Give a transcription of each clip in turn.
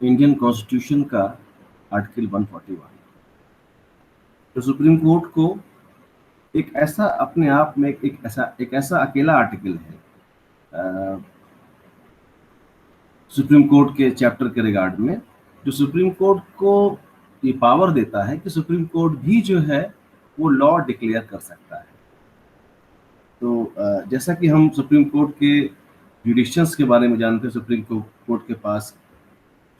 Indian constitution का article 141 तो supreme court को एक ऐसा अपने आप में एक ऐसा अकेला आर्टिकल है सुप्रीम कोर्ट के चैप्टर के रिगार्ड में, जो सुप्रीम कोर्ट को ये पावर देता है कि सुप्रीम कोर्ट भी जो है वो लॉ डिक्लेयर कर सकता है। तो जैसा कि हम सुप्रीम कोर्ट के जुडिशंस के बारे में जानते हैं, सुप्रीम कोर्ट के पास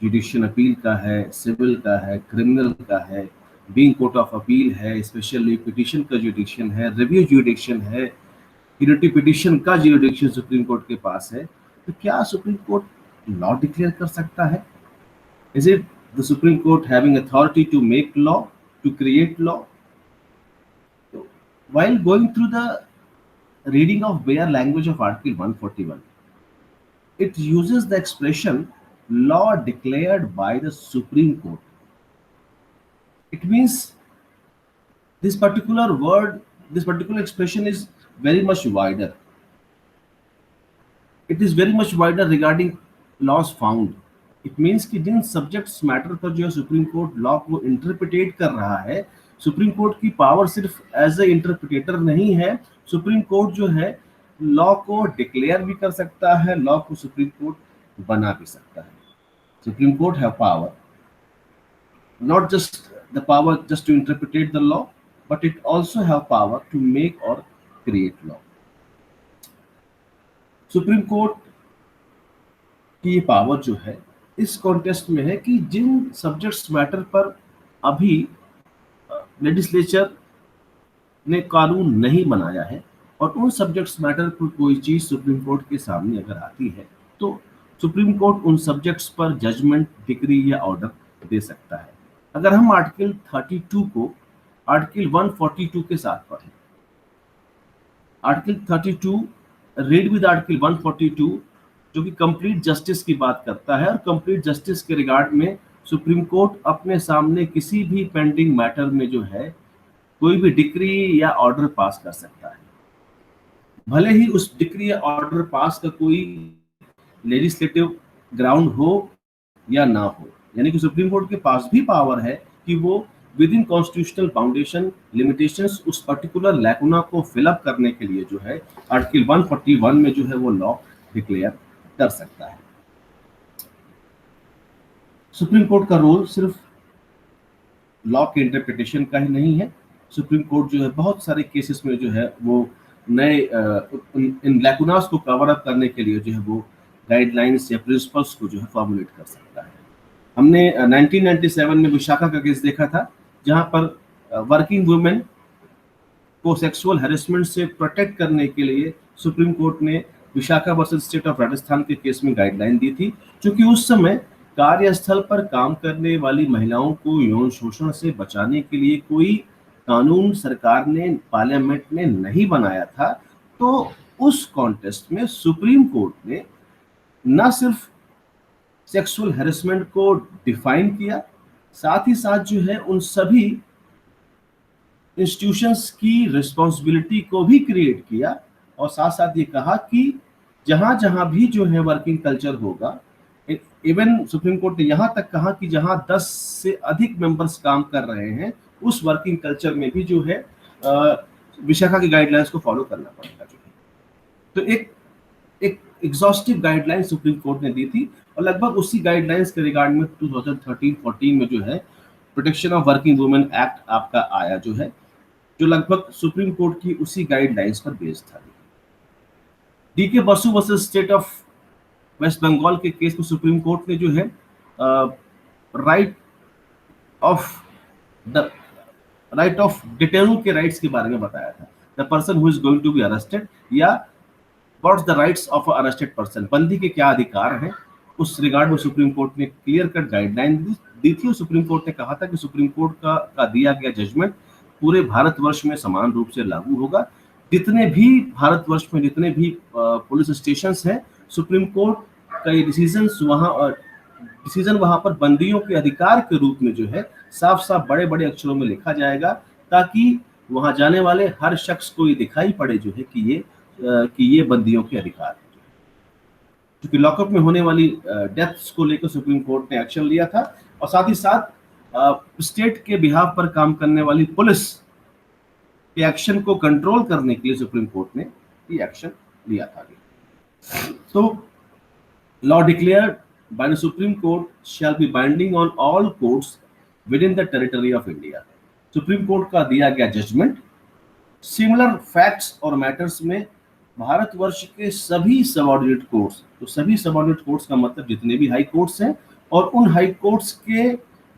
जुडिशियल अपील का है, सिविल का है, क्रिमिनल का है, बीइंग कोर्ट ऑफ अपील है, स्पेशली पिटिशन का जुडिशन है, रिव्यू जुडिशन है, यूनिटी पिटिशन का जुडिशन सुप्रीम कोर्ट के पास है। तो क्या सुप्रीम कोर्ट लॉ डिक्लेयर कर सकता है? Is it the Supreme Court having authority to make law, to create law? While going through the reading of bare language of Article 141, it uses the expression law declared by the Supreme Court. It means this particular word, this particular expression is very much wider. It is very much wider regarding laws found. It means कि जिन subjects matter पर जो है supreme court law को interpret कर रहा है, supreme court की power सिर्फ एज ए इंटरप्रिटेटर नहीं है। सुप्रीम कोर्ट जो है लॉ को डिक्लेयर भी कर सकता है, लॉ को सुप्रीम कोर्ट बना भी सकता है। Supreme court have power, not just the power just to interpret the law, but it also have power to make or create law. Supreme court की ये पावर जो है इस कॉन्टेस्ट में है कि जिन सब्जेक्ट्स मैटर पर अभी लेजिस्लेचर ने कानून नहीं बनाया है और उन सब्जेक्ट्स मैटर पर कोई चीज सुप्रीम कोर्ट के सामने अगर आती है तो सुप्रीम कोर्ट उन सब्जेक्ट्स पर जजमेंट, डिक्री या ऑर्डर दे सकता है। अगर हम आर्टिकल 32 को आर्टिकल 142 के साथ पढ़ें, आर्टिकल 32 रीड विद आर्टिकल 142 जो कि कंप्लीट जस्टिस की बात करता है, और कंप्लीट जस्टिस के रिगार्ड में सुप्रीम कोर्ट अपने सामने किसी भी पेंडिंग मैटर में जो है कोई भी डिक्री या ऑर्डर पास कर सकता है, भले ही उस डिक्री या ऑर्डर पास का कोई लेजिस्लेटिव ग्राउंड हो या ना हो। यानी कि सुप्रीम कोर्ट के पास भी पावर है कि वो with in constitutional foundation limitations उस पर्टिकुलर लैकुना को फिलअप करने के लिए जो है आर्टिकल 141 में जो है वो लॉ डिक्लेयर कर सकता है। सुप्रीम कोर्ट का रोल सिर्फ लॉ के इंटरप्रिटेशन का ही नहीं है। सुप्रीम कोर्ट जो है बहुत सारे केसेस में जो है वो नए इन लैकुनास को कवर अप करने के लिए जो है वो गाइडलाइंस या प्रिंसिपल्स को जो है फॉर्मुलेट कर सकता है। हमने 1997 में विशाखा का केस देखा था, जहां पर वर्किंग वुमेन को सेक्सुअल हैरेसमेंट से प्रोटेक्ट करने के लिए सुप्रीम कोर्ट ने Vishakha versus state of Rajasthan के केस में गाइडलाइन दी थी, क्योंकि उस समय कार्यस्थल पर काम करने वाली महिलाओं को यौन शोषण से बचाने के लिए कोई कानून सरकार ने, पार्लियामेंट ने नहीं बनाया था। तो उस कॉन्टेस्ट में सुप्रीम कोर्ट ने न सिर्फ सेक्सुअल हैरेसमेंट को डिफाइन किया, साथ ही साथ जो है उन सभी इंस्टीट्यूशंस की रिस्पॉन्सिबिलिटी को भी क्रिएट किया, और साथ साथ ये कहा कि जहां जहां भी जो है वर्किंग कल्चर होगा, इवन सुप्रीम कोर्ट ने यहां तक कहा कि जहां 10 से अधिक मेंबर्स काम कर रहे हैं उस वर्किंग कल्चर में भी जो है विशाखा की गाइडलाइंस को फॉलो करना पड़ेगा। जो है तो एक एग्जॉस्टिव गाइडलाइन सुप्रीम कोर्ट ने दी थी, और लगभग उसी गाइडलाइंस के रिगार्ड में 2013-14 में जो है protection of working women act आपका आया, जो लगभग सुप्रीम कोर्ट की उसी गाइडलाइंस पर बेस्ड था। D K Basu versus state of West Bengal के केस में सुप्रीम कोर्ट ने जो है राइट ऑफ डिटेनू के राइट्स के बारे में बताया था। The person who is going to be arrested, या what's the rights of a arrested person, बंदी के क्या अधिकार हैं, उस रिगार्ड में सुप्रीम कोर्ट ने क्लियर कट गाइडलाइन दी थी। और सुप्रीम कोर्ट ने कहा था कि सुप्रीम कोर्ट का दिया गया जजमेंट पूरे भारतवर्ष में समान रूप से लागू होगा। जितने भी भारतवर्ष में जितने भी पुलिस स्टेशन हैं, सुप्रीम कोर्ट का ये डिसीजन वहां पर बंदियों के अधिकार के रूप में जो है साफ साफ बड़े बड़े अक्षरों में लिखा जाएगा, ताकि वहां जाने वाले हर शख्स को ये दिखाई पड़े जो है कि ये बंदियों के अधिकार है। क्योंकि लॉकअप में होने वाली डेथ्स को लेकर सुप्रीम कोर्ट ने एक्शन लिया था, और साथ ही साथ स्टेट के बिहाफ पर काम करने वाली पुलिस के एक्शन को कंट्रोल करने के लिए सुप्रीम कोर्ट ने ये एक्शन लिया था। तो law declared by the Supreme Court shall be binding on all courts within the territory of India. Supreme Court का दिया गया जजमेंट सिमिलर फैक्ट्स और मैटर्स में भारतवर्ष के सभी सबऑर्डिनेट कोर्ट्स, तो सभी सबऑर्डिनेट कोर्ट्स का मतलब जितने भी हाई कोर्ट्स हैं, और उन हाई कोर्ट्स के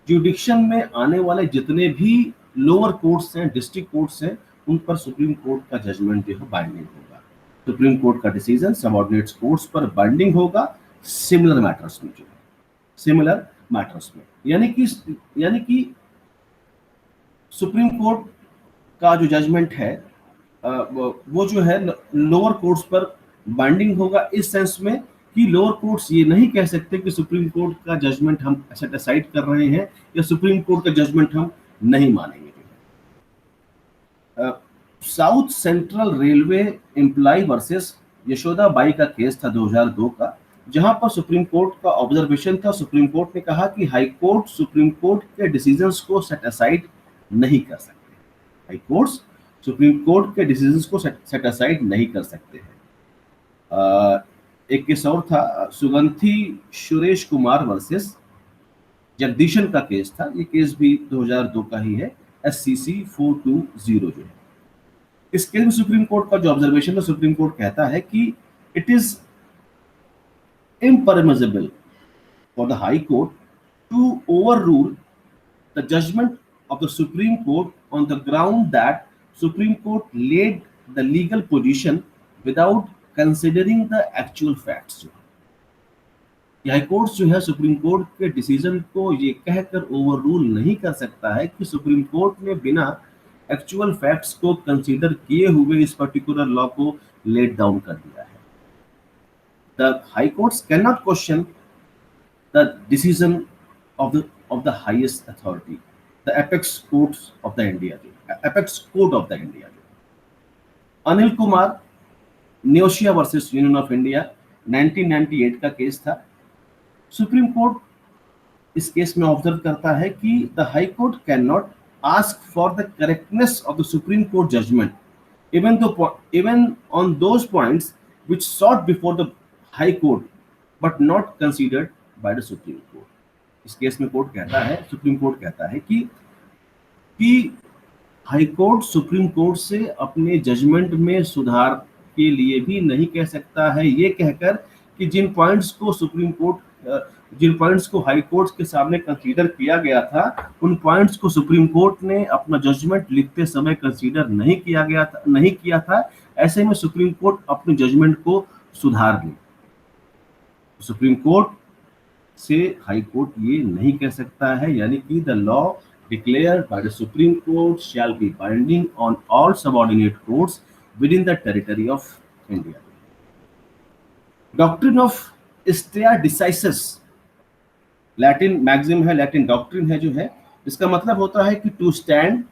जुडिक्शन में आने वाले जितने भी लोअर कोर्ट्स हैं, डिस्ट्रिक्ट कोर्ट्स हैं, उन पर सुप्रीम कोर्ट का जजमेंट जो है बाइंडिंग होगा। सुप्रीम कोर्ट का डिसीजन सबऑर्डिनेट कोर्ट्स पर बाइंडिंग होगा सिमिलर मैटर्स में, जो है सिमिलर मैटर्स में, यानी कि सुप्रीम कोर्ट का जो जजमेंट है वो जो है लोअर कोर्ट्स पर बाइंडिंग होगा, इस सेंस में कि लोअर कोर्ट्स ये नहीं कह सकते कि सुप्रीम कोर्ट का जजमेंट हम सेट असाइड कर रहे हैं या सुप्रीम कोर्ट का जजमेंट हम नहीं मानेंगे। South Central Railway employ versus Yashoda Bai का केस था 2002 का, जहां पर सुप्रीम कोर्ट का ऑब्जर्वेशन था। सुप्रीम कोर्ट ने कहा कि हाई कोर्ट सुप्रीम कोर्ट के डिसीजंस को सेट असाइड नहीं कर सकते, हाई कोर्ट्स सुप्रीम कोर्ट के डिसीजंस को सेट असाइड नहीं कर सकते हैं। एक केस और था, सुगंथी सुरेश कुमार वर्सेस जगदीशन का केस था। ये केस भी 2002 का ही है, SCC 420 जो है। इस केस में सुप्रीम कोर्ट का जो ऑब्जर्वेशन है, सुप्रीम कोर्ट कहता है कि it is impermissible for the High Court to overrule the judgment of the Supreme Court on the ground that Supreme Court laid the legal position without considering the actual facts। High court जो है supreme Court के decision को ये कहकर overrule नहीं कर सकता है कि सुप्रीम कोर्ट ने बिना एक्चुअल फैक्ट्स को कंसीडर किए हुए इस पर्टिकुलर लॉ को लेट डाउन कर दिया है। The high courts cannot question the decision of the highest authority, the apex courts of the India, apex court of the India। Anil Kumar Neotia versus union of India 1998 का case था। Supreme Court इस case में observe करता है कि the High Court can not ask for the correctness of the Supreme Court judgement even on those points which sought before the High Court but not considered by the Supreme Court. इस case में court कहता है, supreme court कहता है कि High Court Supreme Court से अपने judgement में सुधार के लिए भी नहीं कह सकता है, ये कहकर कि जिन पॉइंट्स को हाई कोर्ट के सामने कंसीडर किया गया था, उन पॉइंट्स को सुप्रीम कोर्ट ने अपना जजमेंट लिखते समय कंसीडर नहीं किया था। ऐसे में सुप्रीम कोर्ट अपने जजमेंट को सुधार ले। सुप्रीम कोर्ट से हाई कोर्ट ये नहीं कह सकता है, यानी कि the law declared by the Supreme Court shall be binding on all subordinate courts within the territory of India. Doctrine of stare decisis Latin maxim है, लैटिन डॉक्ट्रिन है जो है, इसका मतलब होता है कि to stand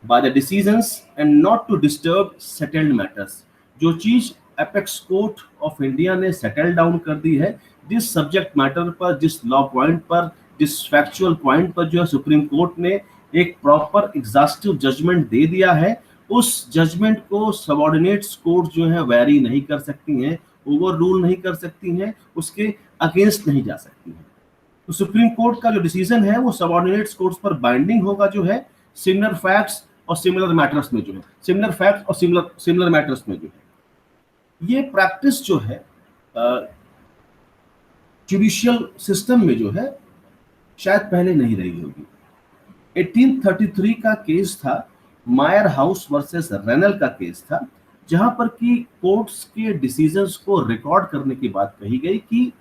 by the decisions and not to disturb settled matters. जो चीज एपेक्स कोर्ट ऑफ इंडिया ने सेटल डाउन कर दी है, जिस सब्जेक्ट मैटर पर, जिस लॉ पॉइंट पर, जिस फैक्चुअल पॉइंट पर जो है सुप्रीम कोर्ट ने एक प्रॉपर एग्जॉस्टिव जजमेंट दे दिया है, उस जजमेंट को सबऑर्डिनेट्स कोर्ट जो है वैरी नहीं कर सकती हैं, ओवर रूल नहीं कर सकती हैं, उसके अगेंस्ट नहीं जा सकती हैं। तो सुप्रीम कोर्ट का जो डिसीजन है वो सबऑर्डिनेट्स कोर्ट्स पर बाइंडिंग होगा, जो है सिमिलर फैक्ट्स और सिमिलर मैटर्स में, जो है सिमिलर फैक्ट्स और सिमिलर मैटर्स में जो है। ये प्रैक्टिस जो है जुडिशियल सिस्टम में जो है शायद पहले नहीं रही होगी। 1833 का केस था, मायर हाउस वर्सेस रेनल का केस था, जहां पर कि कोर्ट्स के डिसीजंस को रिकॉर्ड करने की बात कही गई कि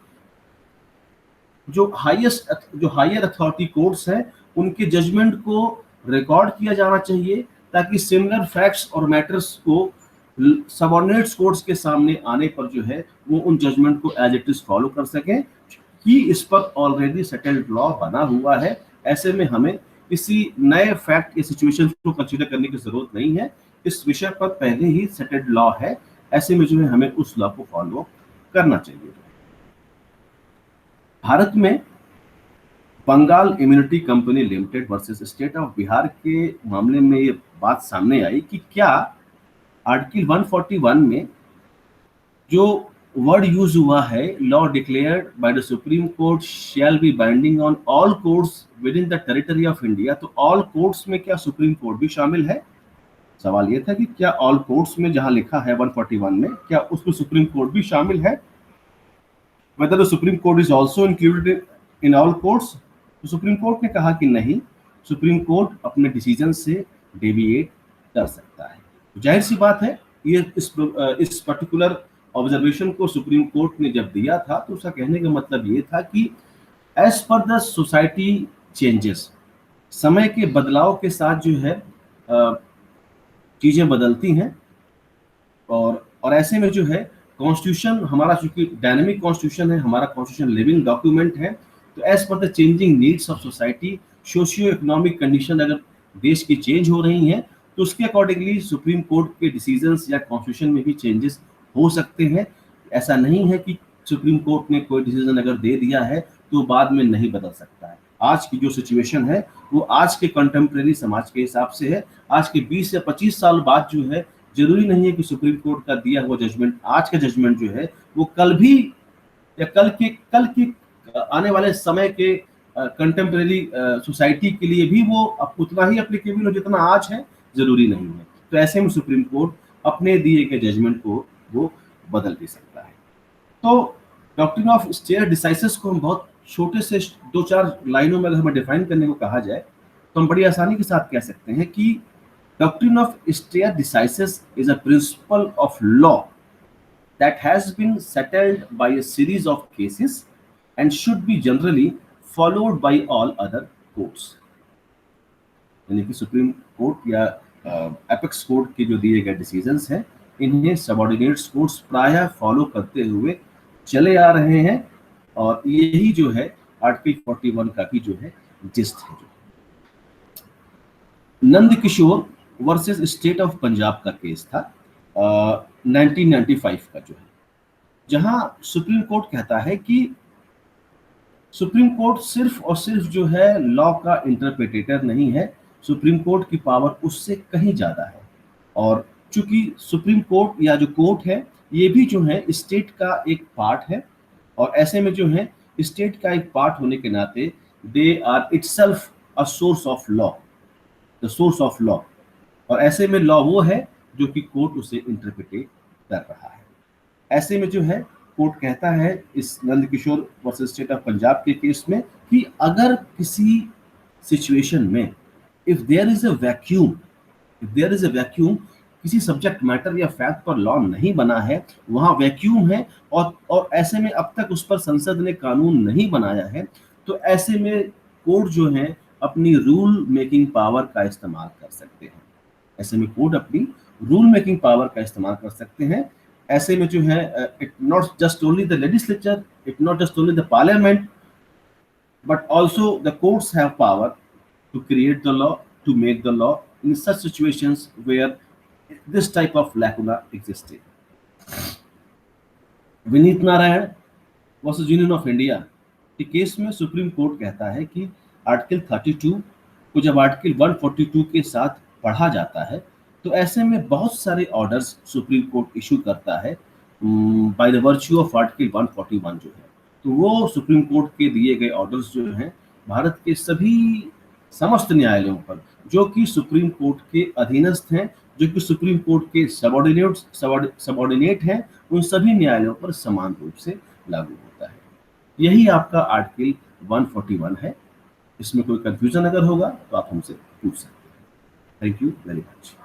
जो हायर अथॉरिटी कोर्ट्स हैं उनके जजमेंट को रिकॉर्ड किया जाना चाहिए, ताकि सिमिलर फैक्ट्स और मैटर्स को सबऑर्डिनेट्स कोर्ट्स के सामने आने पर जो है वो उन जजमेंट को एज इट इज फॉलो कर सकें कि इस पर ऑलरेडी सेटल्ड लॉ बना हुआ है। ऐसे में हमें किसी नए फैक्ट या सिचुएशन को कंसीडर करने की जरूरत नहीं है, इस विषय पर पहले ही सेटल्ड लॉ है। ऐसे में जो है हमें उस लॉ को फॉलो करना चाहिए। भारत में Bengal immunity company limited versus state of Bihar के मामले में ये बात सामने आई कि क्या आर्टिकल 141 में जो वर्ड यूज हुआ है, law declared by the Supreme Court shall be binding on all courts within the territory of India, तो ऑल कोर्ट्स में क्या सुप्रीम कोर्ट भी शामिल है? सवाल ये था कि क्या ऑल कोर्ट्स में जहां लिखा है 141 में, क्या उसमें सुप्रीम कोर्ट भी शामिल है? whether the Supreme Court is also included in all courts, तो सुप्रीम कोर्ट ने कहा कि नहीं, सुप्रीम कोर्ट अपने डिसीजन से डेविएट कर सकता है। तो जाहिर सी बात है, ये इस पर्टिकुलर ऑब्जर्वेशन को सुप्रीम कोर्ट ने जब दिया था तो उसका कहने का मतलब ये था कि as per the society changes, समय के बदलाव के साथ जो है चीज़ें बदलती हैं, और ऐसे में जो है कॉन्स्टिट्यूशन हमारा, चूंकि डायनेमिक कॉन्स्टिट्यूशन है, हमारा कॉन्स्टिट्यूशन लिविंग डॉक्यूमेंट है, तो as per the changing needs of society, socio economic condition अगर देश की चेंज हो रही हैं तो उसके अकॉर्डिंगली सुप्रीम कोर्ट के डिसीजंस या कॉन्स्टिट्यूशन में भी चेंजेस हो सकते हैं। ऐसा नहीं है कि सुप्रीम कोर्ट ने कोई डिसीजन अगर दे दिया है तो बाद में नहीं बदल सकता है। आज की जो सिचुएशन है वो आज के कंटेम्प्रेरी समाज के हिसाब से है। आज के 20 या 25 साल बाद जो है, जरूरी नहीं है कि सुप्रीम कोर्ट का दिया हुआ जजमेंट, आज का जजमेंट जो है वो कल भी या कल के आने वाले समय के कंटेम्प्रेरी सोसाइटी के लिए भी वो उतना ही एप्लीकेबल हो जितना आज है, जरूरी नहीं है। तो ऐसे में सुप्रीम कोर्ट अपने दिए गए जजमेंट को वो बदल भी सकता है। तो डॉक्ट्रिन ऑफ स्टेयर डिसाइसिस को हम बहुत छोटे से 2-4 लाइनों में अगर हमें डिफाइन करने को कहा जाए तो हम बड़ी आसानी के साथ कह सकते हैं कि doctrine of stare decisis is a principle of law that has been settled by a series of cases and should be generally followed by all other courts। यानी कि सुप्रीम कोर्ट या एपेक्स कोर्ट के जो दिए गए decisions हैं, इन्हें subordinates courts प्रायः फॉलो करते हुए चले आ रहे हैं, और यही जो है आर्टिकल 41 का भी जो है जिस्ट है। नंद Kishore versus state of Punjab का केस था 1995 का जो है, जहां सुप्रीम कोर्ट कहता है कि सुप्रीम कोर्ट सिर्फ और सिर्फ जो है लॉ का इंटरप्रिटेटर नहीं है, सुप्रीम कोर्ट की पावर उससे कहीं ज्यादा है। और चूंकि सुप्रीम कोर्ट या जो कोर्ट है ये भी जो है स्टेट का एक पार्ट है, और ऐसे में जो है स्टेट का एक पार्ट होने के नाते they are itself a source of law, the source of law. और ऐसे में लॉ वो है जो कि कोर्ट उसे इंटरप्रिटेट कर रहा है। ऐसे में जो है कोर्ट कहता है इस Nand Kishore versus state of Punjab के केस में कि अगर किसी सिचुएशन में if there is a vacuum, किसी सब्जेक्ट मैटर या फैक्ट पर लॉ नहीं बना है, वहां वैक्यूम है, और ऐसे में अब तक उस पर संसद ने कानून नहीं बनाया है, तो ऐसे में कोर्ट जो है अपनी रूल मेकिंग पावर का इस्तेमाल कर सकते हैं। ऐसे में कोर्ट अपनी रूल मेकिंग पावर का इस्तेमाल कर सकते हैं। ऐसे में जो है it not just only the legislature, it not just only the parliament, but also the courts have power to create the law, to make the law in such situations where this type of lacuna existed. Vineet Narayan versus union of India के case में supreme court कहता है कि article 32 को जब article 142 के साथ पढ़ा जाता है तो ऐसे में बहुत सारे ऑर्डर्स सुप्रीम कोर्ट इशू करता है by the virtue of article 141 जो है। तो वो सुप्रीम कोर्ट के दिए गए ऑर्डर्स जो हैं भारत के सभी समस्त न्यायालयों पर, जो कि सुप्रीम कोर्ट के अधीनस्थ हैं, जो कि सुप्रीम कोर्ट के सबऑर्डिनेट हैं, उन सभी न्यायालयों पर समान रूप से लागू होता है। यही आपका आर्टिकल 141 है। इसमें कोई कंफ्यूजन अगर होगा तो आप हमसे पूछ सकते हैं। Thank you very much.